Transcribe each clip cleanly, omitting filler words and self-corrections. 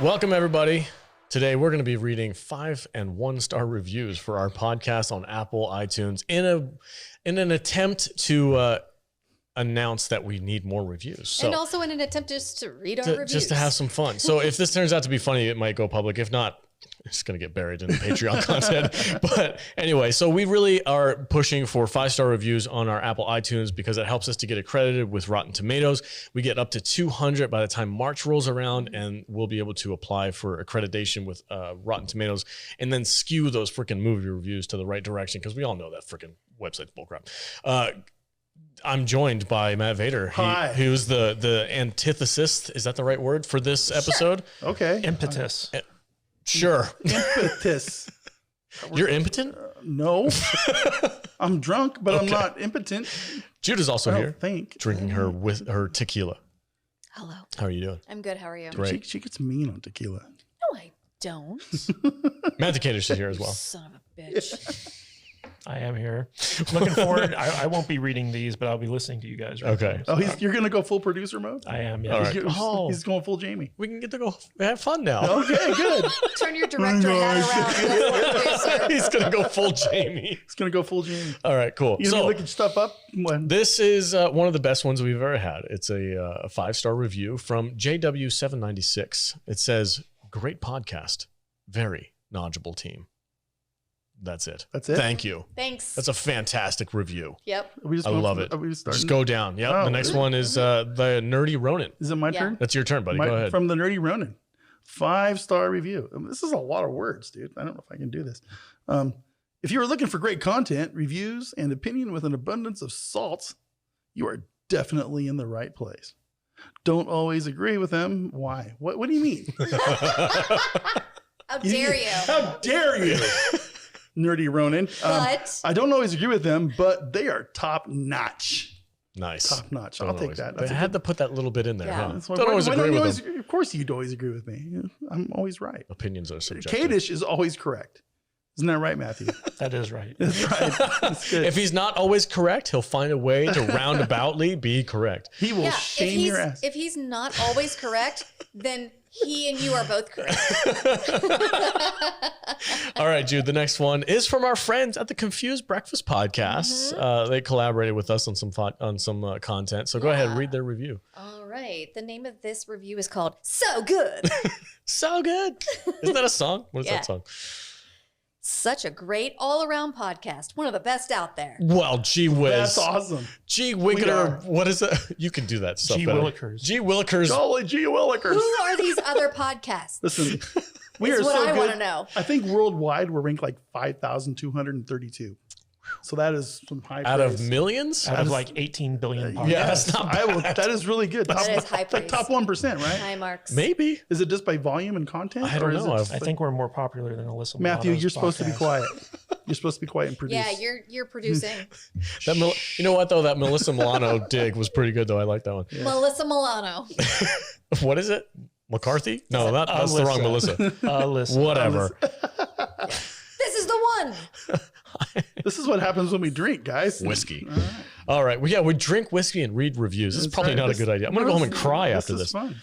Welcome, everybody. Today, we're going to be reading 5- and 1-star reviews for our podcast on Apple iTunes in an attempt to announce that we need more reviews. So, and also in an attempt just to read our reviews. Just to have some fun. So if this turns out to be funny, it might go public. If not, it's going to get buried in the Patreon content. But anyway, so we really are pushing for 5-star reviews on our Apple iTunes because it helps us to get accredited with Rotten Tomatoes. We get up to 200 by the time March rolls around, and we'll be able to apply for accreditation with Rotten Tomatoes and then skew those freaking movie reviews to the right direction because we all know that freaking website's bullcrap. I'm joined by Matt Vader. Hi. Who's the antithesis, is that the right word for this episode? Okay. Impetus. Sure. Impetus. You're impotent? No. I'm drunk, but I'm not impotent. Judah's also here, drinking her tequila. Hello. How are you doing? I'm good. How are you? Great. She gets mean on tequila. No, I don't. Matt the Cater's here as well. Son of a bitch. I am here. Looking forward. I won't be reading these, but I'll be listening to you guys. Right Okay. now. Oh, you're going to go full producer mode? I am, yeah. All right. He's going full Jamie. We can get to go have fun now. Okay, good. Turn your director hat around. He's going to go full Jamie. He's going to go full Jamie. All right, cool. You So looking stuff up? When? this is one of the best ones we've ever had. It's a 5-star review from JW796. It says, great podcast. Very knowledgeable team. That's it. That's it? Thank you. Thanks. That's a fantastic review. Yep. I love it. Just go down. Yep. Oh, the next one is the Nerdy Ronin. Is it my turn? That's your turn, buddy. Go ahead. From the Nerdy Ronin. 5-star review. This is a lot of words, dude. I don't know if I can do this. If you are looking for great content, reviews, and opinion with an abundance of salt, you are definitely in the right place. Don't always agree with them. Why? What do you mean? How dare you? How dare you? Nerdy Ronin. But I don't always agree with them, but they are top notch. Nice. Top notch. Don't I'll take always- that. They That's a had good- to put that little bit in there, Yeah. huh? that's why- Don't always why agree you with always- them. Of course you'd always agree with me. I'm always right. Opinions are subjective. Kadish is always correct. Isn't that right, Matthew? That is right. That's right. That's good. If he's not always correct, he'll find a way to roundaboutly be correct. He will yeah, shame your ass. if he's not always correct, then he and you are both correct. All right, Jude, the next one is from our friends at the Confused Breakfast Podcast. They collaborated with us on some content. So go ahead, read their review. All right. The name of this review is called So Good. So good. Isn't that a song? What is Yeah. that song? Such a great all-around podcast. One of the best out there. Well, gee whiz. That's awesome. Gee We wickeder. are. What is it? You can do that stuff Gee better. willikers. Gee willikers. Golly gee willikers. Who are these other podcasts? Listen, we It's are what so I good. want to know. I think worldwide we're ranked like 5,232. So that is some high Out praise. of millions? Out of like 18 billion podcasts. Yeah, that's not bad. That is really good. That is high praise. Top 1%, right? Hi, Marks. Maybe. Is it just by volume and content? I don't or is know. it just I think we're more popular than Alyssa Matthew, Milano's you're supposed to be podcast. quiet. You're supposed to be quiet and produce. Yeah, you're producing. You know what, though? That Melissa Milano dig was pretty good, though. I like that one. Melissa Milano. What is it? McCarthy? No, that's the wrong Melissa. Alyssa. Whatever. This is the one. This is what happens when we drink, guys. Whiskey. All right. Well, yeah, we drink whiskey and read reviews. This is That's probably right. not a good idea. I'm going to go home and cry after This this. is fun.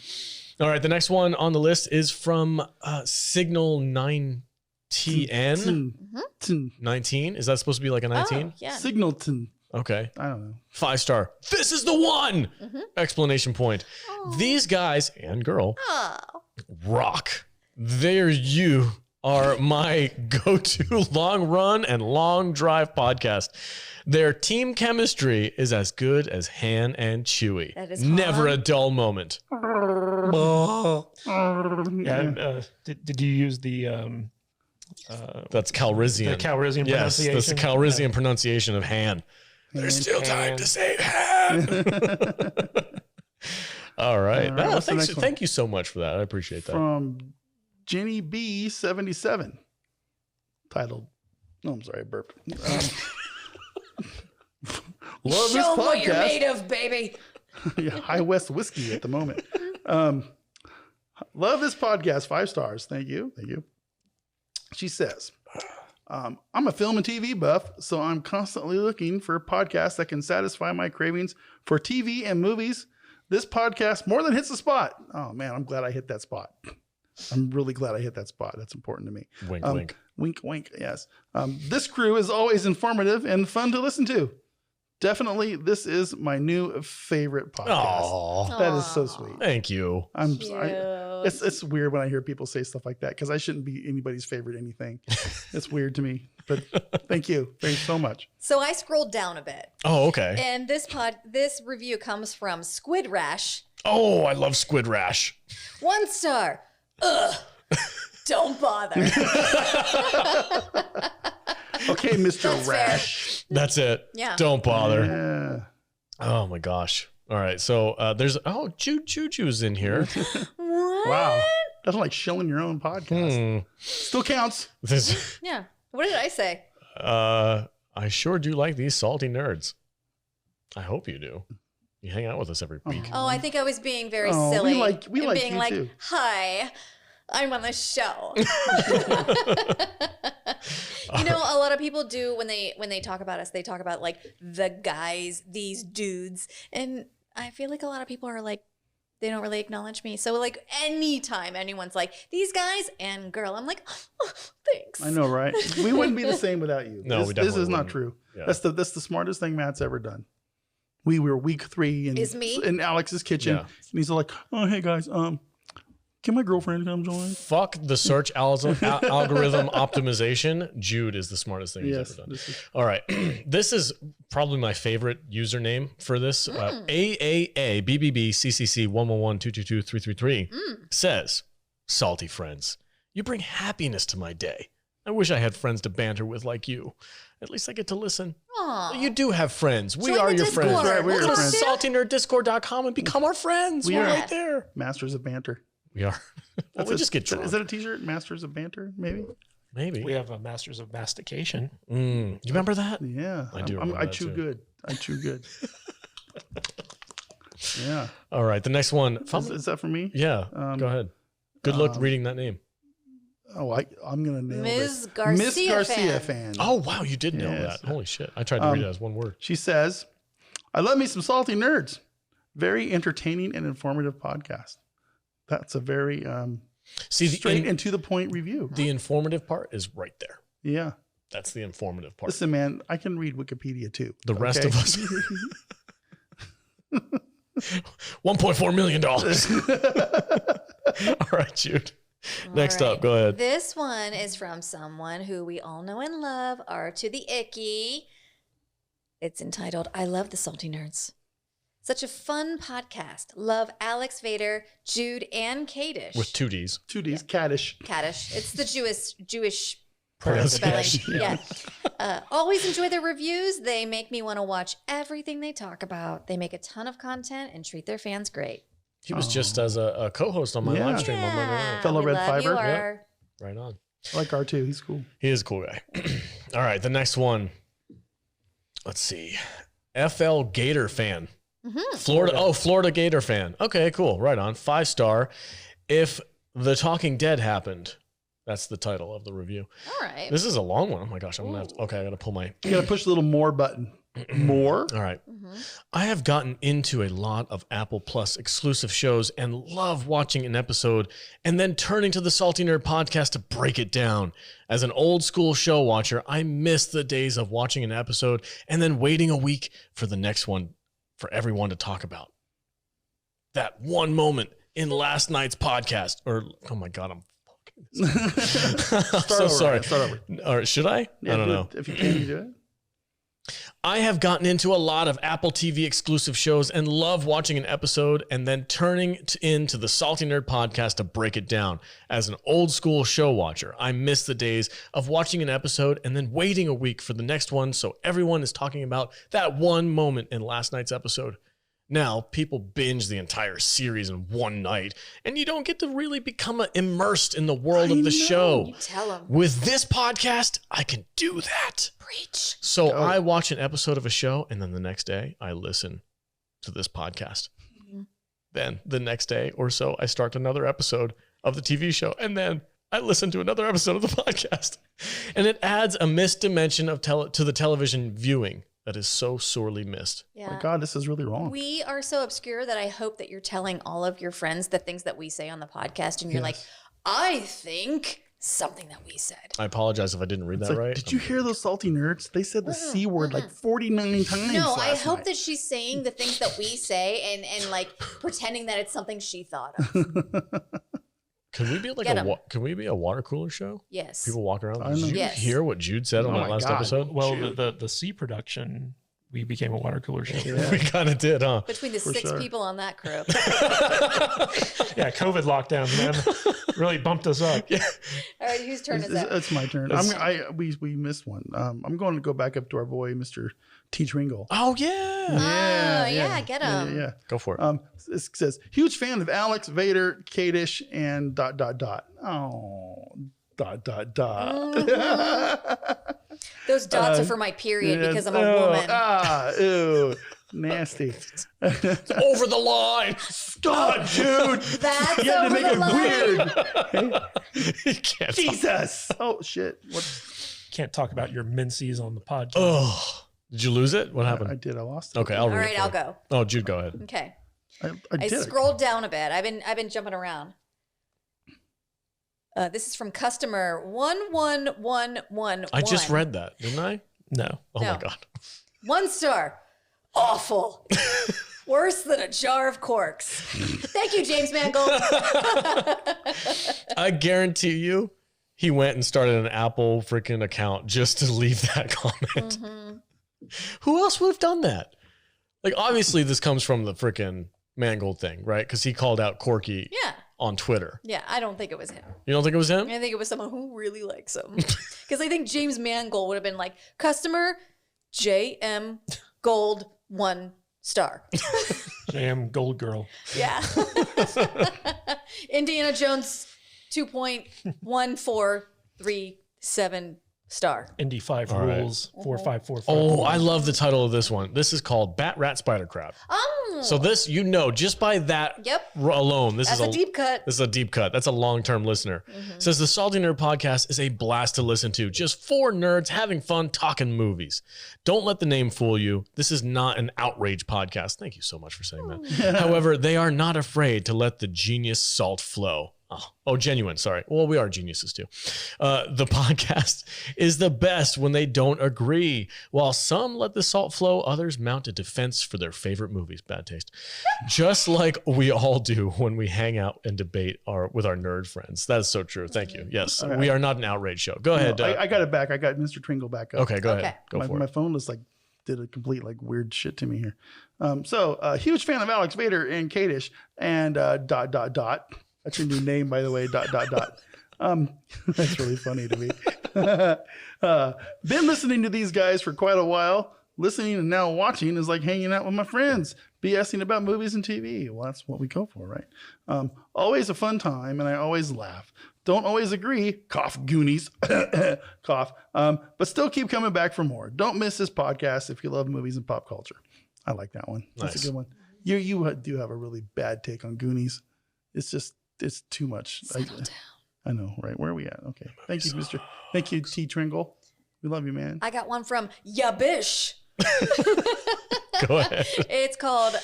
All right. The next one on the list is from Signal 9TN. Tin. 19? Is that supposed to be like a 19? Oh, yeah. Signalton. Okay. I don't know. 5-star. This is the one! Explanation point. These guys and girl Oh. rock. You are my go-to long run and long drive podcast. Their team chemistry is as good as Han and Chewie. That is Never hard. a dull moment. Yeah, did you use the That's Calrissian. Calrissian Yes, pronunciation? that's the Calrissian pronunciation of Han. There's still time to save Han. All right. All right, what's the Thanks, next one? thank you so much for that. I appreciate that. From Jenny B77. Titled, no, I'm sorry, I burped. Love this Show 'em what you're podcast. made of, baby. Yeah, High West whiskey at the moment. Love this podcast. 5 stars. Thank you. Thank you. She says, I'm a film and TV buff, so I'm constantly looking for podcasts that can satisfy my cravings for TV and movies. This podcast more than hits the spot. Oh man, I'm glad I hit that spot. I'm really glad I hit that spot. That's important to me. Wink, wink. Wink, wink. Yes. This crew is always informative and fun to listen to. Definitely, this is my new favorite podcast. Oh, That is so sweet. thank you. It's weird when I hear people say stuff like that because I shouldn't be anybody's favorite anything. It's weird to me, but thank you. Thank you so much. So I scrolled down a bit. Oh, okay. And this review comes from Squid Rash. Oh, I love Squid Rash. 1 star. Ugh. Don't bother. Okay, Mr. That's Rash. That's it. Yeah. Don't bother. Yeah. Oh my gosh. All right. So there's Juju's in here. What? Wow. That's like shilling your own podcast. Still counts. This, Yeah. What did I say? I sure do like these salty nerds. I hope you do. You hang out with us every week. Oh, I think I was being very Oh, silly. we like and being you like, too. hi, I'm on the show. You know, a lot of people do when they talk about us, they talk about like the guys, these dudes. And I feel like a lot of people are like, they don't really acknowledge me. So like anytime anyone's like, these guys and girl, I'm like, oh, thanks. I know, right? We wouldn't be the same without you. No, this, we definitely this is not wouldn't. true. Yeah. That's the smartest thing Matt's ever done. We were week 3 in Alex's kitchen, Yeah. and he's like, "Oh, hey guys, can my girlfriend come join?" Fuck the search algorithm optimization. Jude is the smartest thing he's Yes, ever done. this is- All right. This is probably my favorite username for this. AAABBBCCC11122233 says, "Salty friends, you bring happiness to my day. I wish I had friends to banter with like you. At least I get to listen." Aw. You do have friends. We Join are the your Discord. friends. Right, we're We'll your talk friends. to you. saltynerdiscord.com and become our friends. We We're are. right there. Masters of Banter. We are. Well, we just get drunk. Is that a t-shirt? Masters of Banter, maybe? Maybe. We have a Masters of Mastication. You remember that? Yeah. I do remember I that chew too. good. I chew good. Yeah. All right. The next one. Is that for me? Yeah. Go ahead. Good luck reading that name. Oh, I'm going to nail Ms. this. Garcia Miss Garcia fan. fan. Oh, wow. You did know Yes. that. Holy shit. I tried to read it as one word. She says, "I love me some salty nerds. Very entertaining and informative podcast." That's a very See, straight and to the point review. the informative part is right there. Yeah. That's the informative part. Listen, man, I can read Wikipedia too. The rest okay? of us. $1.4 million. All right, Jude. Next All up, go ahead. This one is from someone who we all know and love, R to the Icky. It's entitled, "I Love the Salty Nerds. Such a fun podcast. Love Alex Vader, Jude, and Kadish." With 2 Ds. 2Ds, caddish. Kaddish. It's the Jewish Pronunciation. spelling. Yeah. Always enjoy their reviews. They make me want to watch everything they talk about. They make a ton of content and treat their fans great. He was just as a co-host on my Yeah. live stream on Monday night. Fellow we Red love you, Fiber. R. Right on. I like R2. He's cool. He is a cool guy. All right, the next one. Let's see. FL Gator fan. Florida Gator fan. Okay, cool. Right on. 5 star. "If The Talking Dead happened." That's the title of the review. All right. This is a long one. Oh my gosh, I'm gonna have to, okay, I gotta pull my You got to push the little more button. More? all right. "I have gotten into a lot of Apple Plus exclusive shows and love watching an episode and then turning to the Salty Nerd podcast to break it down. As an old school show watcher, I miss the days of watching an episode and then waiting a week for the next one for everyone to talk about. That one moment in last night's podcast." Or, oh my God, I'm fucking this up. I'm so over, sorry. Start over. Or should I? Yeah, I don't do know. it. If you can, you do it. "I have gotten into a lot of Apple TV exclusive shows and love watching an episode and then turning into the Salty Nerd podcast to break it down. As an old school show watcher, I miss the days of watching an episode and then waiting a week for the next one so everyone is talking about that one moment in last night's episode. Now, people binge the entire series in one night, and you don't get to really become immersed in the world of the show. You tell them. With this podcast, I can do that. Preach. So I watch an episode of a show, and then the next day I listen to this podcast. Then the next day or so, I start another episode of the TV show, and then I listen to another episode of the podcast. And it adds a missed dimension of to the television viewing that is so sorely missed. Yeah. My God, this is really wrong. We are so obscure that I hope that you're telling all of your friends the things that we say on the podcast, and you're like, I think something that we said. I apologize if I didn't read It's that like, right. did you hear those salty nerds? They said the C word like 49 times. No, I last hope night. that she's saying the things that we say and like pretending that it's something she thought of. Can we be like Get a 'em. can we be a water cooler show? Yes. People walk around. I know. Did you Yes. hear what Jude said on Oh that my last God. episode? Well, Shoot. the C production, we became a water cooler show. Yeah. We kind of did, huh? Between the For 6 sure. people on that crew. Yeah, COVID lockdown, man, really bumped us up. All right, whose turn is it? It's my turn. We missed one. I'm going to go back up to our boy, Mr. T. Tringle. Oh yeah. Yeah, get him. Yeah. Go for it. It says, huge fan of Alex, Vader, Kadish, and ... Oh, ... Those dots are for my period because I'm a woman. Ew, nasty. Over the line. Stop, dude. That's You had to over make the it line. weird. You can't. Jesus. Oh, shit. What? Can't talk about your menses on the podcast. Oh, did you lose it? What happened? I did. I lost it. Okay, I'll All read right, it. I'll for you. go. Oh, Jude, go ahead. Okay. I I did. scrolled down a bit. I've been jumping around. This is from customer 11111. I just read that, didn't I? No. Oh No. my god. 1 star. Awful. Worse than a jar of corks. Thank you, James Mangold. I guarantee you, he went and started an Apple freaking account just to leave that comment. Who else would have done that? Like, obviously, this comes from the freaking Mangold thing, right? Because he called out Corky Yeah. on Twitter. Yeah, I don't think it was him. You don't think it was him? I think it was someone who really likes him. Because I think James Mangold would have been like, customer JM Gold 1 star. JM Gold Girl. Yeah. Indiana Jones 2.1437 star. Indy 5 All right. rules 4545. Oh, I love the title of this one. This is called Bat Rat Spider Crab. Oh. So this, just by that Yep. alone, this That's is a deep cut. This is a deep cut. That's a long-term listener. Says the Salty Nerd podcast is a blast to listen to. Just 4 nerds having fun talking movies. Don't let the name fool you. This is not an outrage podcast. Thank you so much for saying that. However, they are not afraid to let the genius salt flow. Oh, genuine. Sorry. Well, we are geniuses too. The podcast is the best when they don't agree. While some let the salt flow, others mount a defense for their favorite movies. Bad taste. Just like we all do when we hang out and debate with our nerd friends. That is so true. Thank you. Yes, we are not an outrage show. Go ahead. I got it back. I got Mr. Tringle back up. Okay, go Okay. ahead. Go for my it. phone was like did a complete like weird shit to me here. Huge fan of Alex Vader and Kadish and ... That's your new name, by the way. ... That's really funny to me. Been listening to these guys for quite a while. Listening and now watching is like hanging out with my friends, BSing about movies and TV. Well, that's what we go for, right? Always a fun time, and I always laugh. Don't always agree, cough, Goonies, cough, but still keep coming back for more. Don't miss this podcast if you love movies and pop culture. I like that one. That's Nice. a good one. You do have a really bad take on Goonies. It's too much. I know, right? Where are we at? Okay. Thank you, Mr. Thank you, T. Tringle. We love you, man. I got one from Yabish. Go ahead. It's called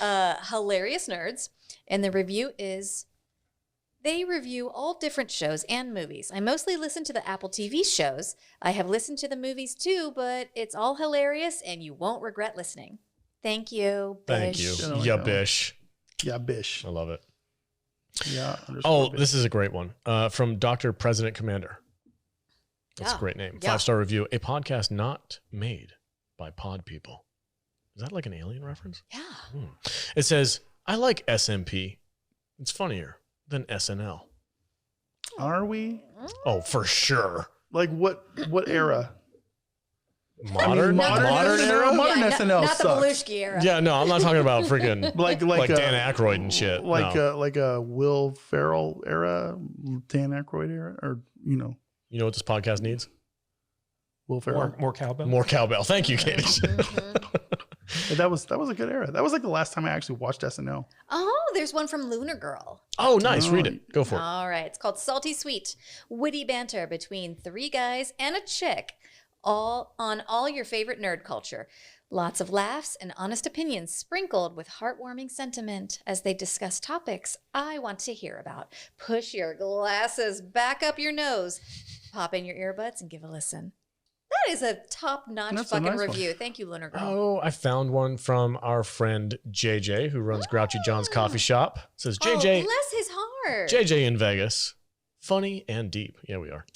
Hilarious Nerds. And the review is, they review all different shows and movies. I mostly listen to the Apple TV shows. I have listened to the movies too, but it's all hilarious and you won't regret listening. Thank you, Thank you. Bish. I like Yeah, that one. bish. Yeah, bish. I love it. Yeah. Oh, this is a great one. From Dr. President Commander. That's a Yeah. great name. Yeah. 5-star review. A podcast not made by pod people. Is that like an alien reference? Yeah. It says, I like SMP. It's funnier than SNL. Are we? Oh, for sure. Like what era? Modern? modern modern SNL? era? Modern Yeah, SNL not the sucks. Belushi era. Yeah, no, I'm not talking about freaking Like like Dan Aykroyd and shit. No. Like a Will Ferrell era, Dan Aykroyd era, or You know what this podcast needs? Will Ferrell. More cowbell. More cowbell. Thank you, Katie. But that was a good era. That was like the last time I actually watched SNL. Oh, there's one from Lunar Girl. Oh, nice. Read it. Go for it. All right. It's called Salty Sweet. Witty banter between 3 guys and a chick. All your favorite nerd culture. Lots of laughs and honest opinions sprinkled with heartwarming sentiment as they discuss topics I want to hear about. Push your glasses back up your nose, pop in your earbuds, and give a listen. That is a top-notch That's a fucking nice one. review. Thank you, Lunar Girl. Oh, I found one from our friend JJ, who runs Grouchy John's Coffee Shop. It says, Oh, JJ, bless his heart. JJ in Vegas. Funny and deep. Yeah, we are.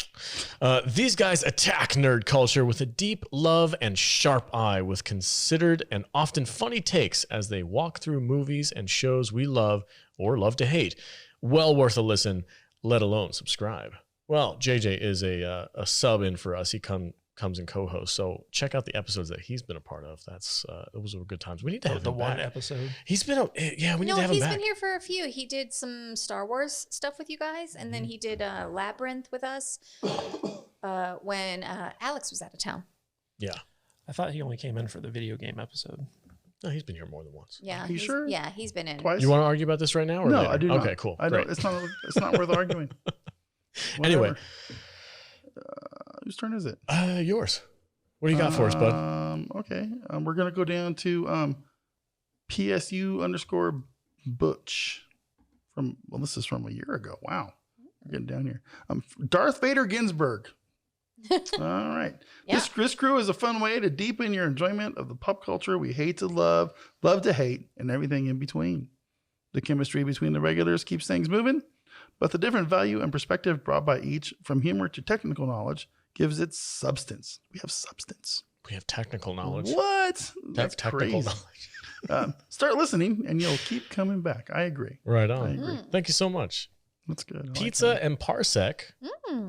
These guys attack nerd culture with a deep love and sharp eye, with considered and often funny takes as they walk through movies and shows we love or love to hate. Well worth a listen, let alone subscribe. Well, JJ is a sub in for us. He comes and co-hosts. So check out the episodes that he's been a part of. Those were good times. We need to have The him one back. episode. He's been we need to have him he's back. been here for a few. He did some Star Wars stuff with you guys, and then he did Labyrinth with us when Alex was out of town. Yeah. I thought he only came in for the video game episode. No, he's been here more than once. Yeah, Are you sure? Yeah, he's been in. Twice? You want to argue about this right now? Or No, later? I do not. Okay, cool. I Great. don't. It's not worth arguing. Anyway. Whatever. Whose turn is it? Yours. What do you got for us, bud? Okay. We're gonna go down to PSU _Butch this is from a year ago. Wow. We're getting down here. Darth Vader Ginsburg. All right. Yeah. This crew is a fun way to deepen your enjoyment of the pop culture we hate to love, love to hate, and everything in between. The chemistry between the regulars keeps things moving, but the different value and perspective brought by each, from humor to technical knowledge, gives it substance. We have substance. We have technical knowledge. What? That's technical crazy. knowledge. Start listening, and you'll keep coming back. I agree. Right I on. agree. Thank you so much. That's good. I like Pizza that. and Parsec.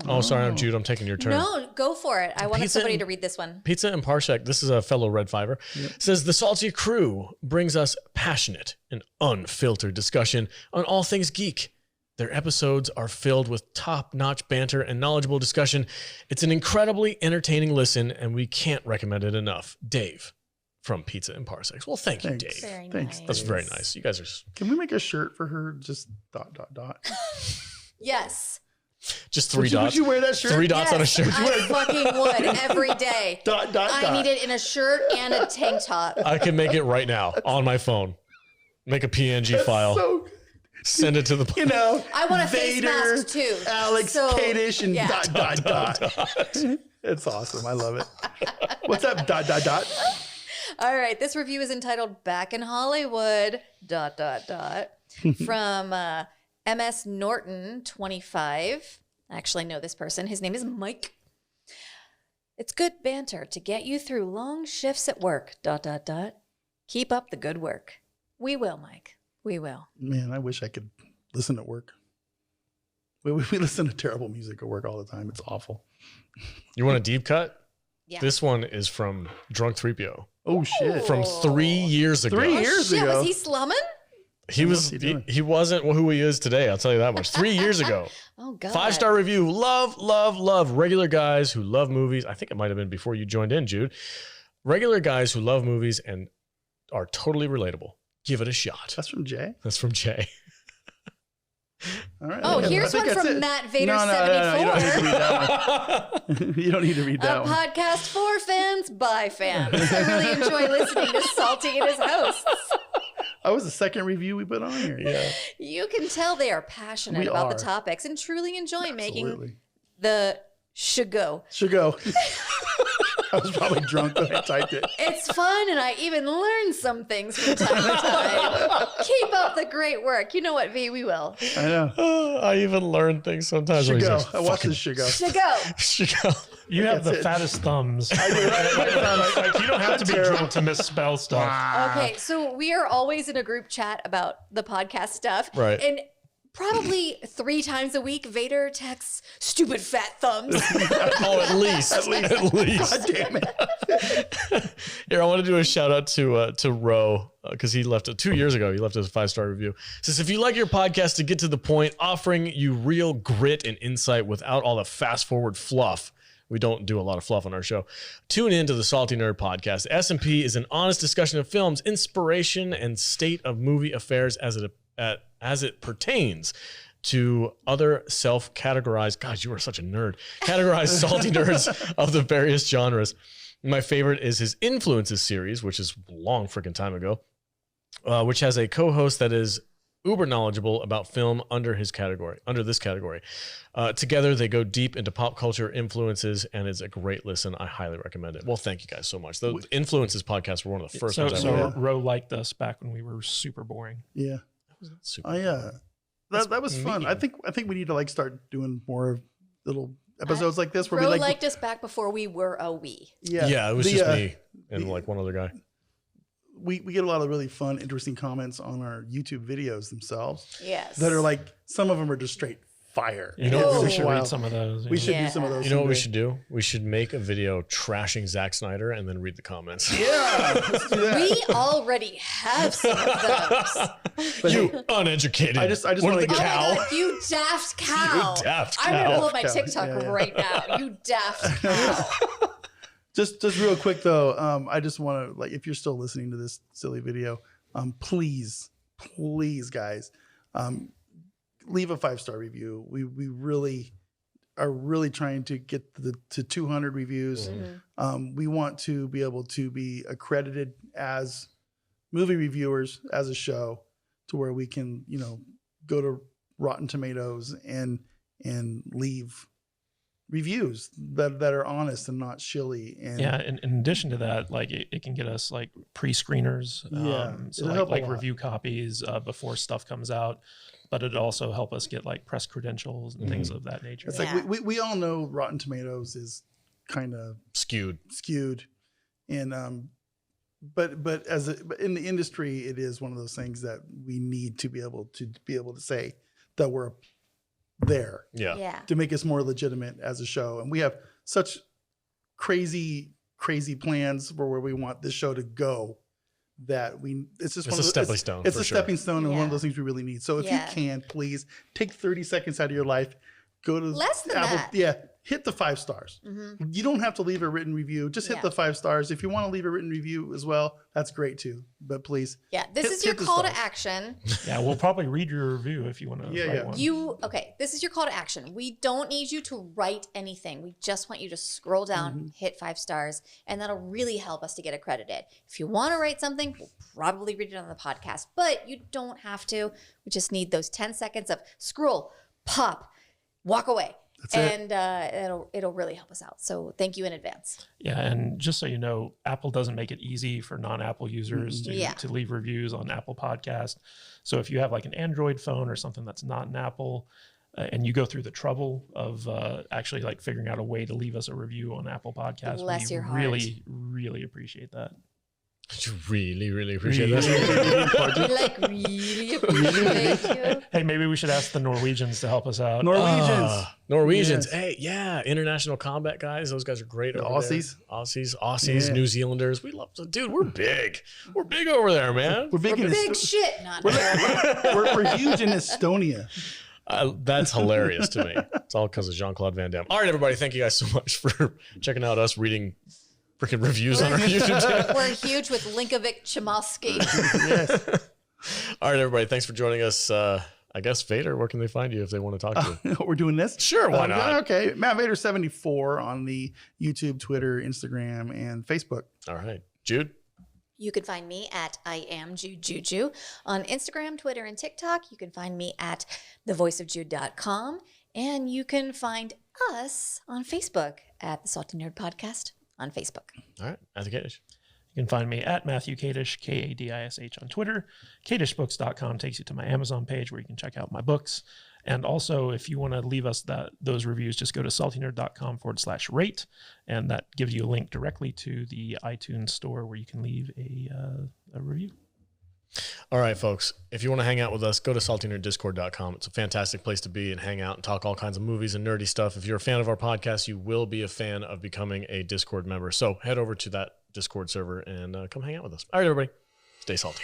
Oh, sorry, I'm Jude. I'm taking your turn. No, go for it. I wanted Pizza somebody and- to read this one. Pizza and Parsec, this is a fellow Red Fiver, says the Salty Crew brings us passionate and unfiltered discussion on all things geek. Their episodes are filled with top-notch banter and knowledgeable discussion. It's an incredibly entertaining listen, and we can't recommend it enough. Dave from Pizza and Parsecs. Well, thank you, Thanks. Dave. Very Thanks, nice. That's very nice. You guys are Can we make a shirt for her? Just ... Yes. just three Would dots. you wear that shirt? 3 dots on a Yes, shirt. I fucking would every day. I need it in a shirt and a tank top. I can make it right now on my phone. Make a PNG file. So, Send it to the. you know, I want a face Vader, mask too. Alex, So, Kadish, and yeah. ... It's awesome. I love it. What's up, ... All right, this review is entitled "Back in Hollywood." ... From MS Norton 25. I actually know this person. His name is Mike. It's good banter to get you through long shifts at work. ... Keep up the good work. We will, Mike. We will. Man, I wish I could listen at work. We listen to terrible music at work all the time. It's awful. You want a deep cut? Yeah. This one is from Drunk 3PO Oh, shit. from 3 years ago. 3 years Shit, ago. was he slumming? He was. What's he doing? He wasn't who he is today. I'll tell you that much. 3 years ago. Oh, God. 5-star review. Love, love, love. Regular guys who love movies. I think it might have been before you joined in, Jude. Regular guys who love movies and are totally relatable. Give it a shot. That's from Jay. That's from Jay. All right. Oh, I here's think one that's from it. Matt Vader No, 74. you don't need to read that one. You don't need to read that A one. podcast for fans by fans. I really enjoy listening to Salty and his hosts. That was the second review we put on here. Yeah. You can tell they are passionate We about the are. topics and truly enjoy making Absolutely. the should go. Should go. I was probably drunk when I typed it. It's fun, and I even learn some things from time to time. Keep up the great work. You know what, V? We will. I know. I even learn things sometimes. Should when he go. says, I watched "Fucking this should go. Should go. should go." You have the That's it. fattest thumbs. I do. Like, you don't have to be drunk to misspell stuff. Okay, so we are always in a group chat about the podcast stuff. Right. And probably 3 times a week, Vader texts stupid fat thumbs. Oh, at least. At least. God damn it. Here, I want to do a shout out to Ro because he left it 2 years ago. He left us a 5-star review. Says, if you like your podcast to get to the point, offering you real grit and insight without all the fast forward fluff. We don't do a lot of fluff on our show. Tune in to the Salty Nerd Podcast. S&P is an honest discussion of films, inspiration, and state of movie affairs as it pertains to other self-categorized. God, you are such a nerd. Categorized salty nerds of the various genres. My favorite is his Influences series, which is a long freaking time ago, which has a co-host that is uber knowledgeable about film under this category. Together, they go deep into pop culture influences, and it's a great listen. I highly recommend it. Well, thank you guys so much. The Influences podcast were one of the first ones I ever heard. Ro liked us back when we were super boring. Yeah. Super That was fun. I think we need to like start doing more little episodes like this where Ro we liked us back before we were a we. Yeah, it was just me and like one other guy. We get a lot of really fun, interesting comments on our YouTube videos themselves. Yes. That are like, some of them are just straight fire. You know, we should Wild. read some of those. We should do some of those. You know what we someday. should do? We should make a video trashing Zack Snyder and then read the comments. Yeah, let's do that. We already have some of those. But You hey, uneducated. I just What wanna the get- Oh my cow. God, you daft cow. You daft I'm going to cow. pull up my Cow. TikTok Yeah. right now. You daft cow. just real quick though, I just want to, like, if you're still listening to this silly video, please guys, leave a 5-star review. We really are really trying to get to 200 reviews. We want to be able to be accredited as movie reviewers as a show, to where we can, go to Rotten Tomatoes and leave reviews that are honest and not shilly. And Yeah, and in addition to that, like it can get us like pre-screeners, so it'll help a like lot. review copies before stuff comes out, but it'd also help us get like press credentials and things of that nature. it's Yeah. like we all know Rotten Tomatoes is kind of Skewed. and but in the industry, it is one of those things that we need to be able to say that we're there Yeah. to make us more legitimate as a show. And we have such crazy plans for where we want this show to go, that it's just It's one a of stepping the, stone. it's for a sure. stepping stone and one of Yeah. those things we really need. So if Yeah. you can, please take 30 seconds out of your life, go to Less than Apple. that. Yeah. Hit the 5 stars. Mhm. You don't have to leave a written review. Just hit Yeah. the 5 stars. If you want to leave a written review as well, that's great too. But please, Yeah, this Hit- is your hit the call to stars. action. Yeah, we'll probably read your review if you want to. Yeah, write yeah. one. This is your call to action. We don't need you to write anything. We just want you to scroll down, hit 5 stars, and that'll really help us to get accredited. If you want to write something, we'll probably read it on the podcast, but you don't have to. We just need those 10 seconds of scroll, pop, walk away. That's it. And it'll really help us out. So thank you in advance. Yeah, and just so you know, Apple doesn't make it easy for non-Apple users Yeah. to leave reviews on Apple Podcast. So if you have like an Android phone or something that's not an Apple, and you go through the trouble of actually like figuring out a way to leave us a review on Apple Podcast, Bless we your heart. really, really appreciate that. Really appreciate that. We really appreciate you. Hey, maybe we should ask the Norwegians to help us out. Norwegians. Yes. Hey, yeah. International combat guys. Those guys are great. The over there. Aussies. Aussies, Yeah. New Zealanders. We love them. Dude, we're big. We're big over there, man. We're big in Big Est- shit. Not terrible. we're huge in Estonia. That's hilarious to me. It's all because of Jean-Claude Van Damme. All right, everybody. Thank you guys so much for checking out us reading freaking reviews on our YouTube channel. We're huge with Linkovic Chomosky. Yes. All right, everybody. Thanks for joining us. I guess Vader, where can they find you if they want to talk to you? We're doing this? Sure, why not? Okay. Matt Vader 74 on the YouTube, Twitter, Instagram, and Facebook. All right. Jude? You can find me at I am Jude Juju on Instagram, Twitter, and TikTok. You can find me at thevoiceofjude.com. And you can find us on Facebook at the Salty Nerd Podcast on Facebook. All right. Matthew Kadish. You can find me at Matthew Kadish, Kadish on Twitter. KadishBooks.com takes you to my Amazon page where you can check out my books. And also, if you want to leave us those reviews, just go to saltynerd.com/rate. And that gives you a link directly to the iTunes store where you can leave a review. All right, folks. If you want to hang out with us, go to saltynerddiscord.com. It's a fantastic place to be and hang out and talk all kinds of movies and nerdy stuff. If you're a fan of our podcast, you will be a fan of becoming a Discord member. So head over to that Discord server and come hang out with us. All right, everybody. Stay salty.